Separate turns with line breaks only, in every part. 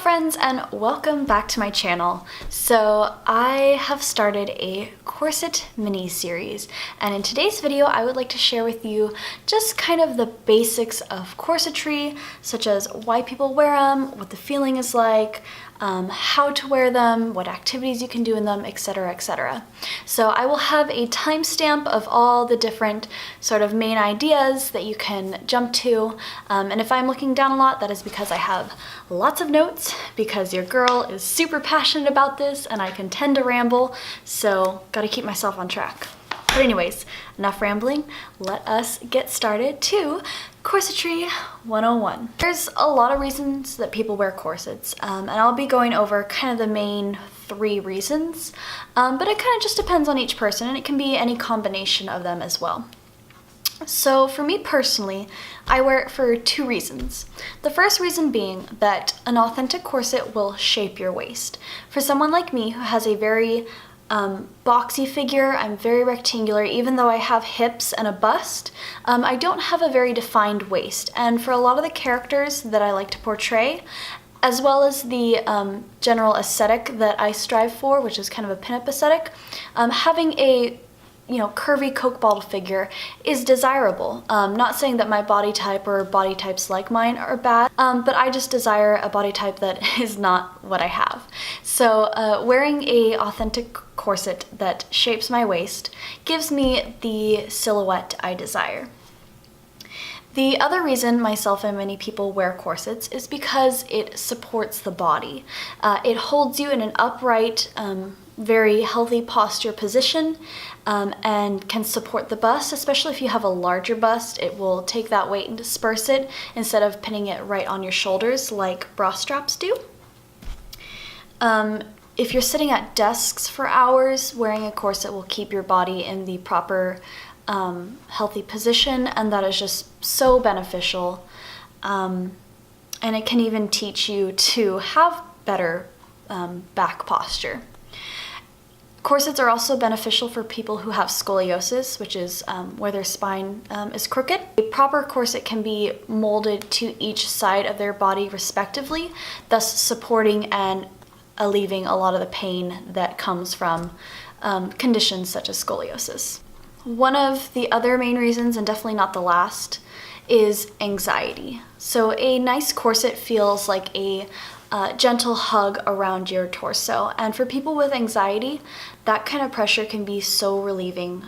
friends, and welcome back to my channel. So I have started a corset mini series, and in today's video I would like to share with you just kind of the basics of corsetry, such as why people wear them, what the feeling is like, how to wear them, what activities you can do in them, etc, etc. So I will have a timestamp of all the different sort of main ideas that you can jump to, and if I'm looking down a lot, that is because I have lots of notes, because your girl is super passionate about this and I can tend to ramble, so gotta keep myself on track. But anyways, enough rambling, let us get started to Corsetry 101. There's a lot of reasons that people wear corsets, and I'll be going over kind of the main 3 reasons, but it kind of just depends on each person, and it can be any combination of them as well. So for me personally, I wear it for 2 reasons. The first reason being that an authentic corset will shape your waist. For someone like me who has a very boxy figure, I'm very rectangular, even though I have hips and a bust, I don't have a very defined waist. And for a lot of the characters that I like to portray, as well as the general aesthetic that I strive for, which is kind of a pinup aesthetic, having a curvy Coke bottle figure is desirable. Not saying that my body type or body types like mine are bad, but I just desire a body type that is not what I have. So wearing a authentic corset that shapes my waist gives me the silhouette I desire. The other reason myself and many people wear corsets is because it supports the body. It holds you in an upright, very healthy posture position, and can support the bust, especially if you have a larger bust. It will take that weight and disperse it instead of pinning it right on your shoulders like bra straps do. If you're sitting at desks for hours, wearing a corset will keep your body in the proper healthy position, and that is just so beneficial. And it can even teach you to have better back posture. Corsets are also beneficial for people who have scoliosis, which is where their spine is crooked. A proper corset can be molded to each side of their body respectively, thus supporting and alleviating a lot of the pain that comes from conditions such as scoliosis. One of the other main reasons, and definitely not the last, is anxiety. So a nice corset feels like a gentle hug around your torso, and for people with anxiety, that kind of pressure can be so relieving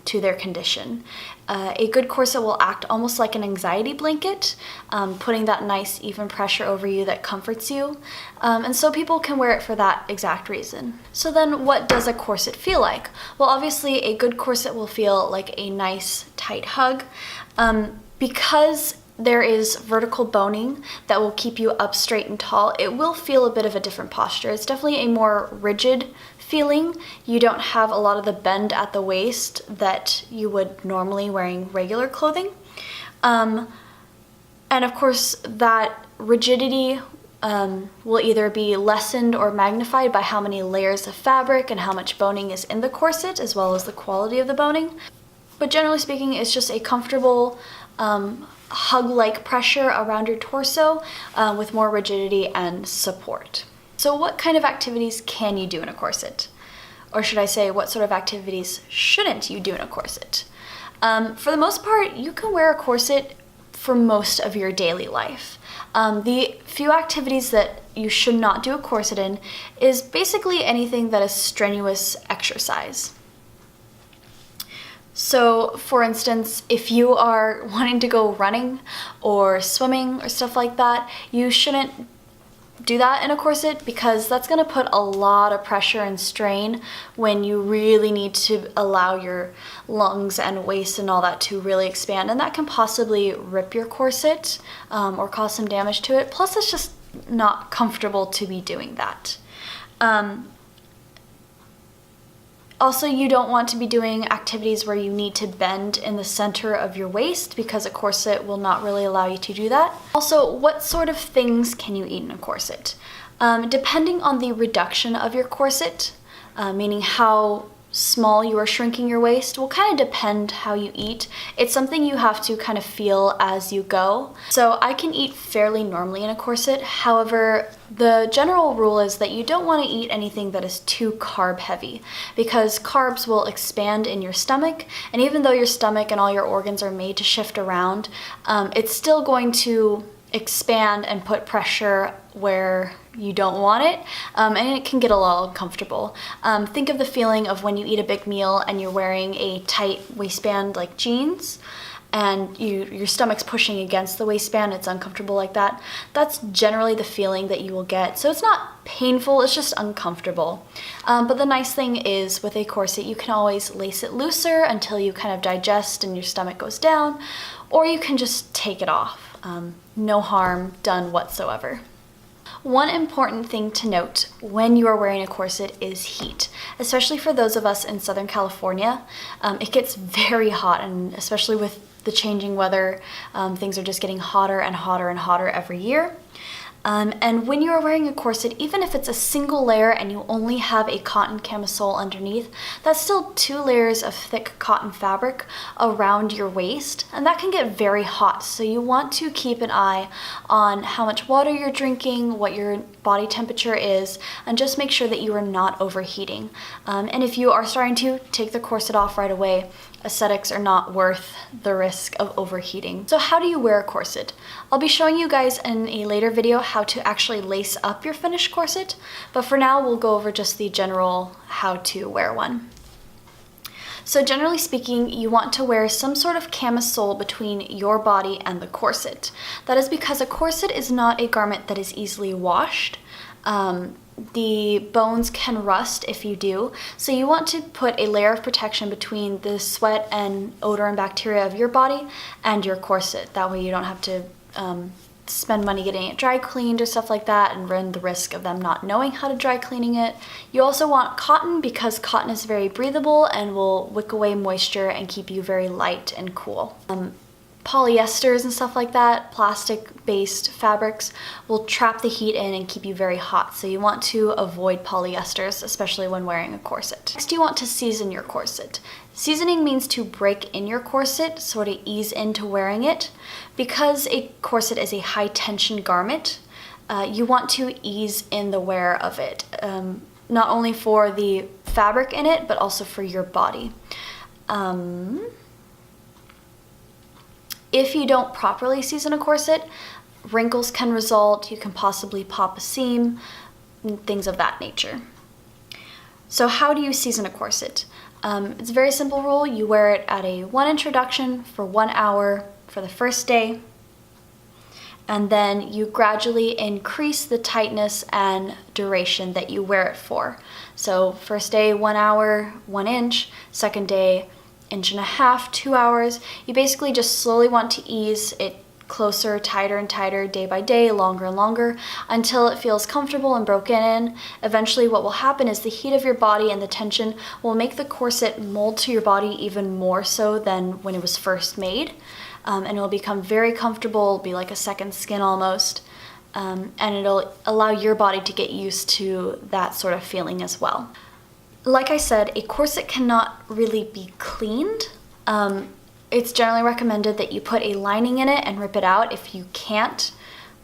to their condition. A good corset will act almost like an anxiety blanket, putting that nice even pressure over you that comforts you, and so people can wear it for that exact reason. So then what does a corset feel like? Well, obviously a good corset will feel like a nice tight hug, because there is vertical boning that will keep you up straight and tall. It will feel a bit of a different posture. It's definitely a more rigid feeling. You don't have a lot of the bend at the waist that you would normally wearing regular clothing. And of course that rigidity will either be lessened or magnified by how many layers of fabric and how much boning is in the corset, as well as the quality of the boning. But generally speaking, it's just a comfortable hug-like pressure around your torso with more rigidity and support. So what kind of activities can you do in a corset? Or should I say, what sort of activities shouldn't you do in a corset? For the most part, you can wear a corset for most of your daily life. The few activities that you should not do a corset in is basically anything that is strenuous exercise. So for instance, if you are wanting to go running or swimming or stuff like that, you shouldn't do that in a corset, because that's going to put a lot of pressure and strain when you really need to allow your lungs and waist and all that to really expand, and that can possibly rip your corset or cause some damage to it. Plus it's just not comfortable to be doing that. Also, you don't want to be doing activities where you need to bend in the center of your waist, because a corset will not really allow you to do that. Also, what sort of things can you eat in a corset? Depending on the reduction of your corset, meaning how small you are shrinking your waist will kind of depend how you eat. It's something you have to kind of feel as you go. So I can eat fairly normally in a corset. However, the general rule is that you don't want to eat anything that is too carb heavy, because carbs will expand in your stomach, and even though your stomach and all your organs are made to shift around, it's still going to expand and put pressure where you don't want it, and it can get a little uncomfortable. Think of the feeling of when you eat a big meal and you're wearing a tight waistband like jeans, and your stomach's pushing against the waistband, it's uncomfortable like that. That's generally the feeling that you will get. So it's not painful, it's just uncomfortable. But the nice thing is with a corset, you can always lace it looser until you kind of digest and your stomach goes down, or you can just take it off. No harm done whatsoever. One important thing to note when you are wearing a corset is heat, especially for those of us in Southern California. It gets very hot, and especially with the changing weather, things are just getting hotter and hotter and hotter every year. And when you are wearing a corset, even if it's a single layer and you only have a cotton camisole underneath, that's still 2 layers of thick cotton fabric around your waist, and that can get very hot. So you want to keep an eye on how much water you're drinking, what your body temperature is, and just make sure that you are not overheating. And if you are starting to take the corset off right away, aesthetics are not worth the risk of overheating. So how do you wear a corset? I'll be showing you guys in a later video how to actually lace up your finished corset, but for now we'll go over just the general how to wear one. So generally speaking, you want to wear some sort of camisole between your body and the corset. That is because a corset is not a garment that is easily washed. The bones can rust if you do, so you want to put a layer of protection between the sweat and odor and bacteria of your body and your corset. That way you don't have to spend money getting it dry cleaned or stuff like that and run the risk of them not knowing how to dry cleaning it. You also want cotton because cotton is very breathable and will wick away moisture and keep you very light and cool. Polyesters and stuff like that, plastic-based fabrics, will trap the heat in and keep you very hot, so you want to avoid polyesters, especially when wearing a corset. Next, you want to season your corset. Seasoning means to break in your corset, sort of ease into wearing it. Because a corset is a high-tension garment, you want to ease in the wear of it, not only for the fabric in it, but also for your body. If you don't properly season a corset, wrinkles can result, you can possibly pop a seam, things of that nature. So how do you season a corset? It's a very simple rule. You wear it at a 1-inch reduction for 1 hour for the first day, and then you gradually increase the tightness and duration that you wear it for. So first day, 1 hour, 1 inch, second day, 1.5 inches, 2 hours. You basically just slowly want to ease it closer, tighter and tighter, day by day, longer and longer, until it feels comfortable and broken in. Eventually what will happen is the heat of your body and the tension will make the corset mold to your body even more so than when it was first made. And it'll become very comfortable, be like a second skin almost. And it'll allow your body to get used to that sort of feeling as well. Like I said, a corset cannot really be cleaned. It's generally recommended that you put a lining in it and rip it out if you can't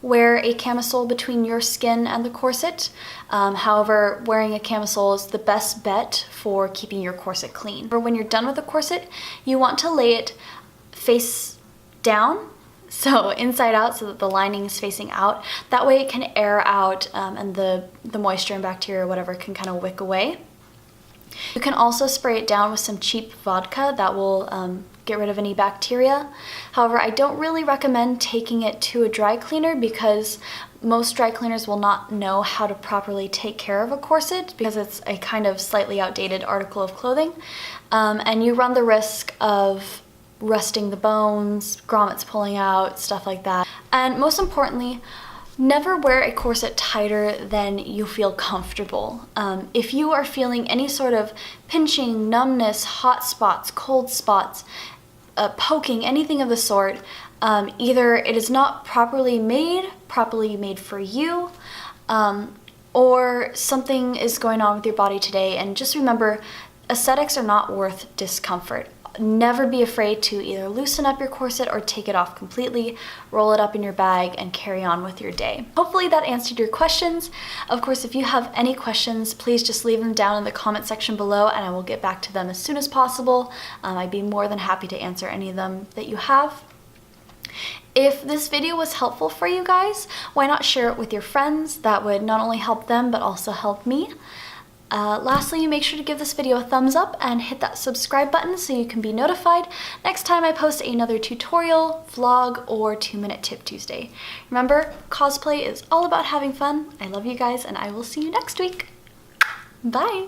wear a camisole between your skin and the corset. However, wearing a camisole is the best bet for keeping your corset clean. But when you're done with the corset, you want to lay it face down, so inside out, so that the lining is facing out. That way it can air out and the moisture and bacteria or whatever can kind of wick away. You can also spray it down with some cheap vodka that will get rid of any bacteria. However, I don't really recommend taking it to a dry cleaner because most dry cleaners will not know how to properly take care of a corset because it's a kind of slightly outdated article of clothing. And you run the risk of rusting the bones, grommets pulling out, stuff like that. And most importantly, never wear a corset tighter than you feel comfortable. If you are feeling any sort of pinching, numbness, hot spots, cold spots, poking, anything of the sort, either it is not properly made for you, or something is going on with your body today. And just remember, Aesthetics are not worth discomfort. Never be afraid to either loosen up your corset or take it off completely, roll it up in your bag, and carry on with your day. Hopefully that answered your questions. Of course, if you have any questions, please just leave them down in the comment section below and I will get back to them as soon as possible. I'd be more than happy to answer any of them that you have. If this video was helpful for you guys, why not share it with your friends? That would not only help them, but also help me. Lastly, make sure to give this video a thumbs up and hit that subscribe button so you can be notified next time I post another tutorial, vlog, or 2-minute tip Tuesday. Remember, cosplay is all about having fun. I love you guys and I will see you next week. Bye!